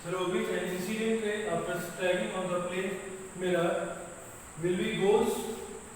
through which an incident ray after striking on the plane mirror will be goes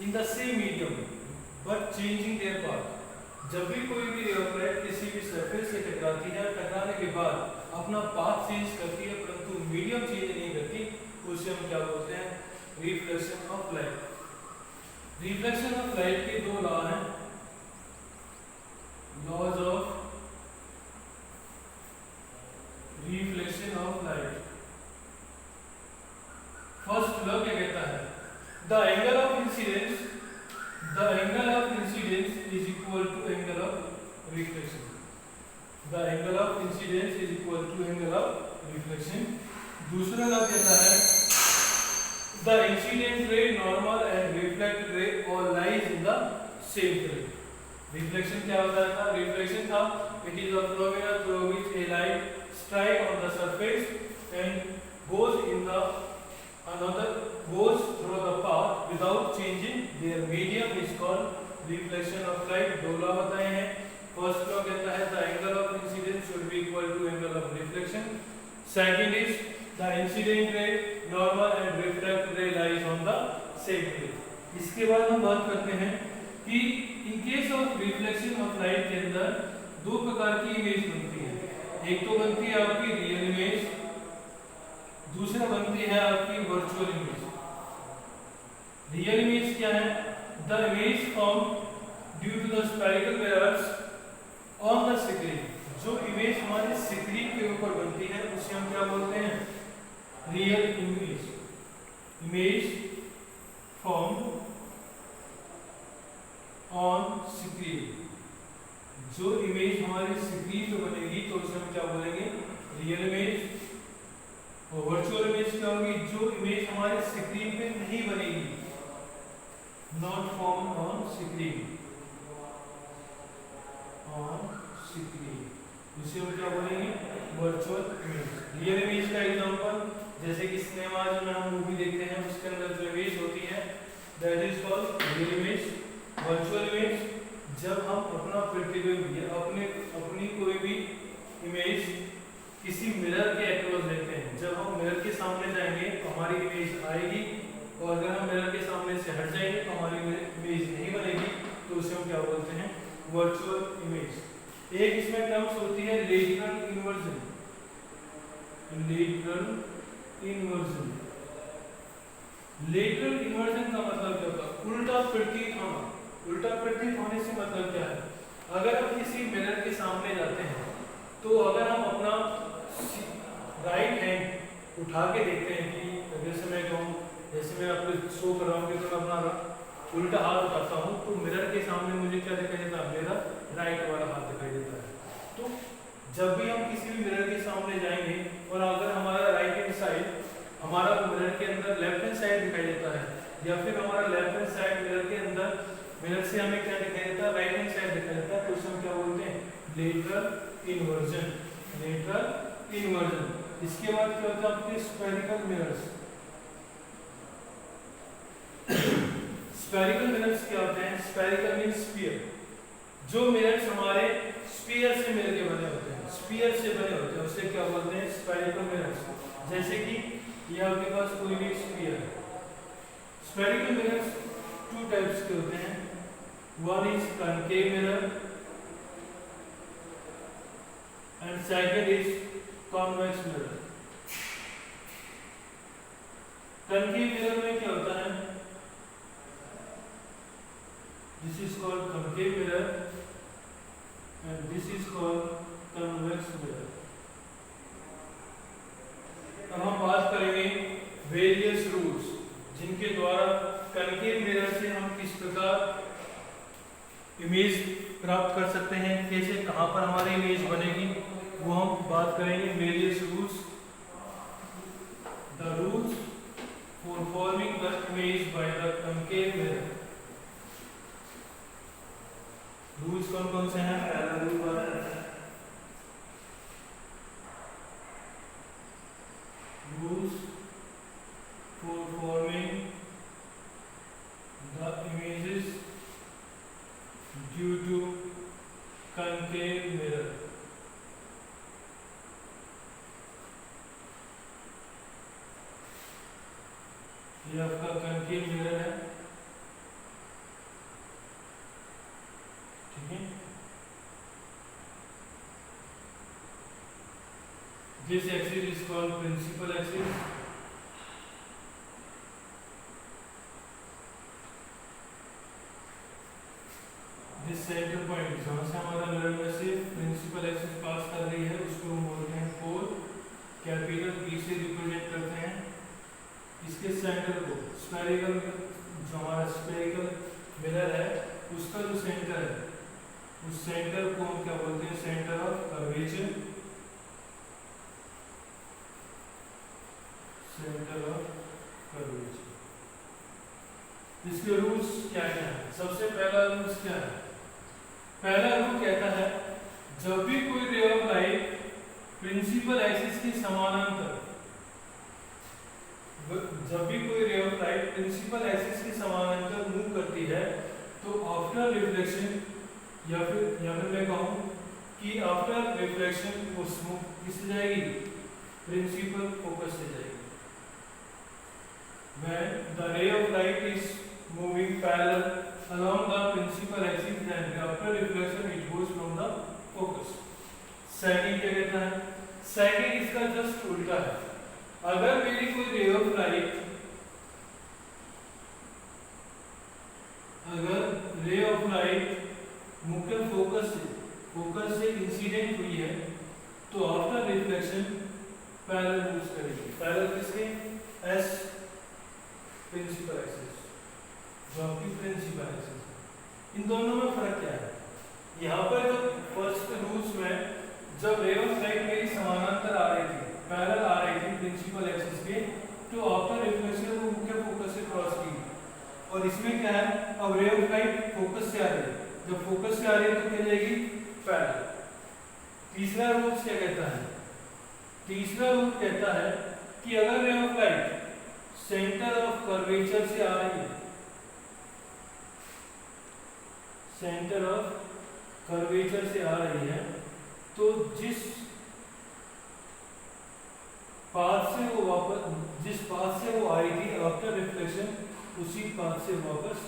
in the same medium but changing their path. जब भी कोई भी ray of light किसी भी surface से टकराती है, टकराने के बाद अपना पाथ चेंज करती है परंतु मीडियम चेंज नहीं करती, उसे हम क्या बोलते हैं? Reflection of light. Reflection of light के दो लॉ हैं, laws of reflection of light. First law क्या कहता है? The angle of incidence is equal to angle of reflection. The angle of incidence is equal to angle of reflection. दूसरा law कहता है the incident ray, normal and reflected ray all lies in the same plane. Reflection क्या होता था? Reflection था it is a phenomena through which a light strike on the surface and goes through the path without changing their medium is called reflection of light. दो law बताए हैं। First law कहता है the angle of incidence should be equal to angle of reflection. Second is the incident ray, normal and reflected ray lies on the same plane. इसके बाद हम बात करते हैं कि in case of reflection of light के अंदर दो प्रकार की इमेज बनती है। एक तो बनती है आपकी रियल इमेज, दूसरा बनती है आपकी वर्चुअल इमेज। रियल इमेज क्या है? The image formed due to the spherical mirrors on the screen। जो इमेज हमारे स्क्रीन के ऊपर बनती है उसे हम क्या बोलते हैं? Real image. Image formed on screen, जो इमेज हमारे स्क्रीन पे बनेगी तो उसे हम क्या बोलेंगे? Real image. और वर्चुअल इमेज क्या होगी? जो इमेज हमारे स्क्रीन पे नहीं बनेगी, not formed on screen, इसे हम क्या बोलेंगे? Virtual image. रियल इमेज का एग्जांपल जैसे कि सिनेमा में हम मूवी देखते हैं उसके अंदर जो इमेज होती है that is called real image. Virtual image जब हम अपना प्रतिबिंब या अपनी कोई भी इमेज किसी मिरर के अक्रॉस लेते हैं, जब हम मिरर के सामने जाएंगे तो हमारी इमेज आएगी और अगर हम मिरर के सामने से हट जाएंगे तो हमारी इमेज नहीं बनेगी, तो उसे हम क्या बोलते हैं? Virtual image. एक इसमें टर्म्स होती है लेटरल इन्वर्जन। लेटरल इन्वर्जन का मतलब क्या होता है? उल्टा प्रतीत होना। उल्टा प्रतीत होने से मतलब क्या है? अगर हम किसी मिरर के सामने जाते हैं तो अगर हम अपना राइट हैंड उठा के देखते हैं कि जैसे मैं आपको शो कर रहा हूँ कि तो मैं अपना उल्टा हाथ उठाता हूँ तो मिरर के सामने मुझे क्या दिखाई देता है? मेरा राइट वाला हाथ दिखाई देता है। तो जब भी हम किसी भी मिरर के सामने जाएंगे और अगर हमारा राइट हैंड साइड हमारा मिरर के अंदर लेफ्ट हैंड साइड दिखाई देता है या फिर हमारा लेफ्ट हैंड साइड मिरर के अंदर मिरर से हमें क्या दिखाई देता है? राइट हैंड साइड दिखाई देता है, तो उसे हम क्या बोलते हैं? Lateral inversion. Lateral inversion. इसके बाद क्या होता है? आपके स्फेरिकल मिरर्स। स्फेरिकल मिरर्स क्या होते हैं? Spherical means sphere. जो मिरर्स हमारे स्फीयर से मिलके बने होते हैं, स्फीयर से बने होते हैं, उसे क्या बोलते हैं? Spherical mirrors. जैसे कि ये आपके पास कोई भी स्फीयर है। स्फेरिकल मिरर्स टू टाइप्स के होते हैं। One is concave mirror and second is convex mirror. Concave mirror में क्या होता है? This is called concave mirror and this is called convex mirror। अब हम बात करेंगे वेरियस रूल्स जिनके द्वारा कनकेव मिरर से हम किस प्रकार इमेज प्राप्त कर सकते हैं, कैसे कहाँ पर हमारी इमेज बनेगी, वो हम बात करेंगे। Various rules, the rules for forming the image by the concave mirror. Rules कौन कौन से हैं? पहला रूल बात करते हैं rules for forming the images due to concave mirror. ये आपका कनकेव मिरर है, ठीक है। This axis is called principal axis. This center point जहाँ से हमारा मिरर में से प्रिंसिपल एक्सिस पास कर रही है उसको हम बोलते हैं पोल, कैपिटल P से रिप्रेजेंट करते हैं। इसके सेंटर को स्फेरिकल, जो हमारा स्फेरिकल मिरर है उसका जो सेंटर है उस सेंटर को हम क्या बोलते हैं, centre of curvature, centre of curvature. इसके रूल्स क्या क्या है? सबसे पहला रूल्स क्या है? पहला रूल कहता है जब भी कोई ray of light principal axis के समानांतर, जब भी कोई ray of light principal axis के समानांतर मूव करती है तो आफ्टर रिफ्लेक्शन, या फिर मैं कहूं कि आफ्टर रिफ्लेक्शन वो किससे जाएगी, प्रिंसिपल फोकस से जाएगी। When the ray of light is moving parallel along the principal axis, then after reflection it goes from the focus. Second क्या कहता है? सेकंड इसका जस्ट उल्टा है। अगर मेरी कोई रे ऑफ लाइट, अगर रे ऑफ लाइट मुख्य फोकस से इंसिडेंट हुई है तो आफ्टर रिफ्लेक्शन पैरेलल मूव करेगी। पैरेलल किसके? एस प्रिंसिपल एक्सिस, जो आपकी प्रिंसिपल एक्सिस है। इन दोनों में फर्क क्या है? यहाँ पर जो फर्स्ट रूल्स में जब रे ऑफ लाइट मेरी समानांतर आ रही थी, पैरेलल आ रही थी प्रिंसिपल एक्सिस के, तो आफ्टर रिफ्लेक्शन वो मुख्य फोकस से क्रॉस की। और इसमें क्या है, अब रे ऑफ लाइट फोकस से आ रही है, जब फोकस से आ रही है तो क्या जाएगी, पैरेलल। तीसरा रूल क्या कहता है? तीसरा रूल कहता है कि अगर ray of light centre of curvature से आ रही है, सेंटर ऑफ कर्वेचर से आ रही है, तो जिस पाथ से वो आई थी आफ्टर रिफ्लेक्शन, उसी पाथ से वापस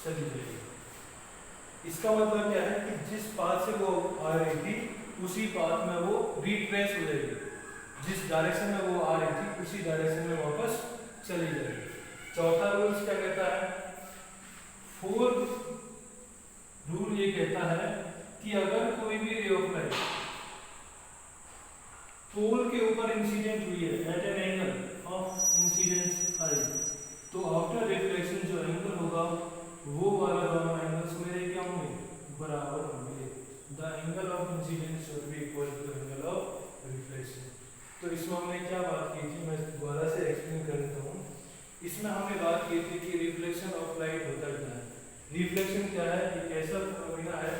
चली जाएगी। इसका मतलब क्या है कि जिस पाथ से वो आ रही थी उसी पाथ में वो रिट्रेस हो जाएगी, जिस डायरेक्शन में वो आ रही थी उसी डायरेक्शन में वापस चली जाएगी। चौथा रूल क्या कहता है? फोर्थ रूल ये कहता है कि अगर कोई भी रे ऑफ लाइट पोल के ऊपर इंसिडेंट हुई है at an angle of incidence I, तो आफ्टर रिफ्लेक्शन जो एंगल होगा वो वाला दोनों एंगल्स मेरे क्या होंगे, बराबर होंगे। The angle of incidence should be equal to angle of reflection. तो इसमें हमने क्या बात की थी, मैं दोबारा से एक्सप्लेन कर देता हूँ। इसमें हमने बात की थी कि रिफ्लेक्शन ऑफ लाइट होता क्या है। रिफ्लेक्शन क्या है? एक ऐसा फिनोमेना है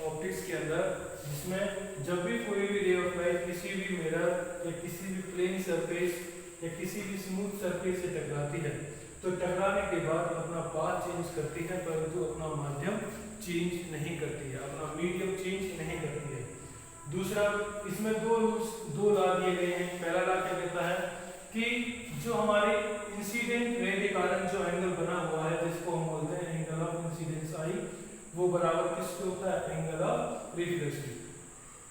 ऑप्टिक्स के अंदर जिसमें जब भी कोई भी रे ऑफ लाइट किसी भी मिरर या किसी भी प्लेन सरफेस या किसी भी स्मूथ सरफेस से टकराती है तो टकराने के बाद अपना पाथ चेंज करती है, परंतु अपना माध्यम चेंज नहीं करती है, अपना मीडियम चेंज नहीं करती है। दूसरा, इसमें दो लॉ दिए गए हैं। पहला लॉ क्या कहता है कि जो हमारे इंसिडेंट रे के कारण जो एंगल बना हुआ है जिसको हम बोलते हैं एंगल ऑफ इंसिडेंस आई, वो बराबर किसके होता है, एंगल ऑफ रिफ्लेक्शन।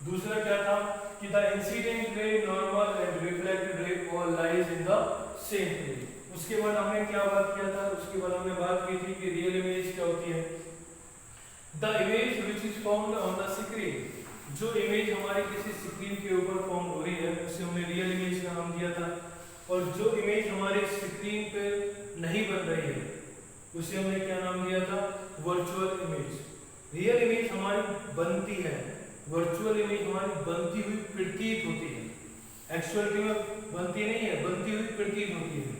दूसरा क्या था कि the incident ray, normal and reflected ray all lies in the same plane. उसके बाद हमने क्या बात किया था? उसके बाद हमने बात की थी कि रियल इमेज क्या होती है, the image which is found on the screen. जो इमेज हमारी किसी स्क्रीन के ऊपर फॉर्म हो रही है उसे हमने रियल इमेज का नाम दिया था, और जो इमेज हमारे स्क्रीन पे नहीं बन रही है उसे हमने क्या नाम दिया था, वर्चुअल इमेज। रियल इमेज हमारी बनती है, वर्चुअल इमेज हमारी बनती हुई प्रतीत होती है, एक्चुअलिटी में बनती नहीं है, बनती हुई प्रतीत होती है।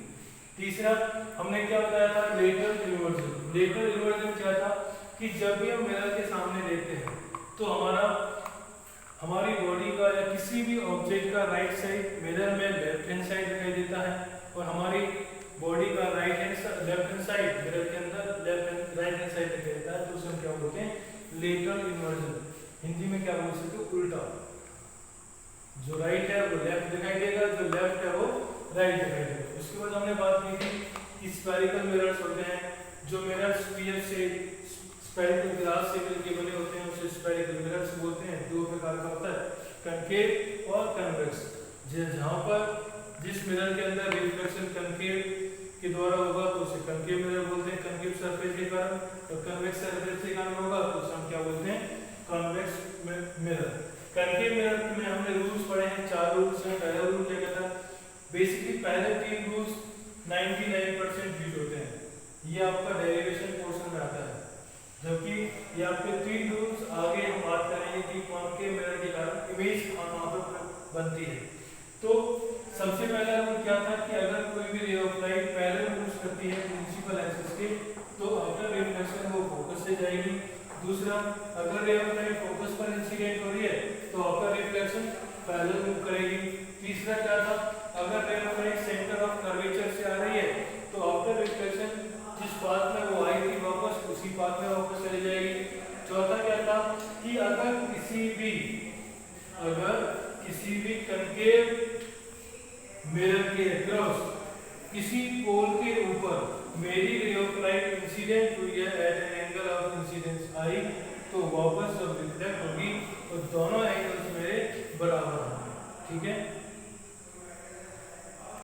तीसरा हमने क्या बताया था, लेटरल इन्वर्जन। लेटरल इन्वर्जन क्या था कि जब भी हम मिरर के सामने देखते हैं तो हमारी बॉडी का या किसी भी ऑब्जेक्ट का राइट साइड मिरर में लेफ्ट हैंड साइड दिखाई देता है, और हमारी बॉडी का लेफ्ट हैंड साइड मिरर के अंदर राइट हैंड साइड दिखाई देता है, तो उसे हम क्या बोलते हैं, लेटरल इन्वर्जन। हिंदी में क्या बोल सकते हो, उल्टा। जो राइट है वो लेफ्ट दिखाई देगा, जो लेफ्ट है वो राइट दिखाई देगा। उसके बाद हमने बात की थी स्फेरिकल मिरर्स होते हैं, जो मिरर स्फीयर से स्फेरिकल ग्लास से मिलकर बने होते हैं उसे स्फेरिकल मिरर्स बोलते हैं। दो प्रकार का होता है, कनकेव और कन्वेक्स। जहाँ पर जिस मिरर के अंदर रिफ्लेक्शन कनकेव के द्वारा होगा तो उसे कनकेव मिरर बोलते हैं, कनकेव सरफेस के कारण, और कन्वेक्स सरफेस के कारण होगा तो उसे हम क्या बोलते हैं, कॉन्वेक्स मिरर। कनकेव मिरर में हमने रूल्स पढ़े हैं, 4 रूल्स हैं। पहला रूल क्या कहता है, बेसिकली पहले 3 रूल्स 99% यूज होते हैं, ये आपका डेरिवेशन पोर्शन में आता है, जबकि ये आपके 3 रूल्स आगे हम बात करेंगे कि कॉनकेव मिरर के कारण इमेज कहां पर बनती है। तो सबसे पहला रूल क्या था कि अगर कोई भी ray of light parallel move करती है प्रिंसिपल एक्सिस के तो आफ्टर रिफ्लेक्शन वो फोकस से जाएगी। दूसरा, अगर रे ऑफ लाइट फोकस पर इंसिडेंट हो रही है तो आफ्टर रिफ्लेक्शन पैरेलल मूव करेगी। तीसरा क्या था, अगर ray of light centre of curvature से आ रही है तो आफ्टर रिफ्लेक्शन जिस पाथ में वो आई थी वापस उसी पाथ में वापस चली जाएगी। चौथा क्या था कि अगर किसी भी कनकेव मिरर के अक्रॉस किसी पोल के ऊपर मेरी रे ऑफ लाइट इंसिडेंट हुई है at an angle of incidence I, तो वापस जब रिफ्लेक्ट होगी तो दोनों एंगल्स मेरे बराबर होंगे। ठीक है।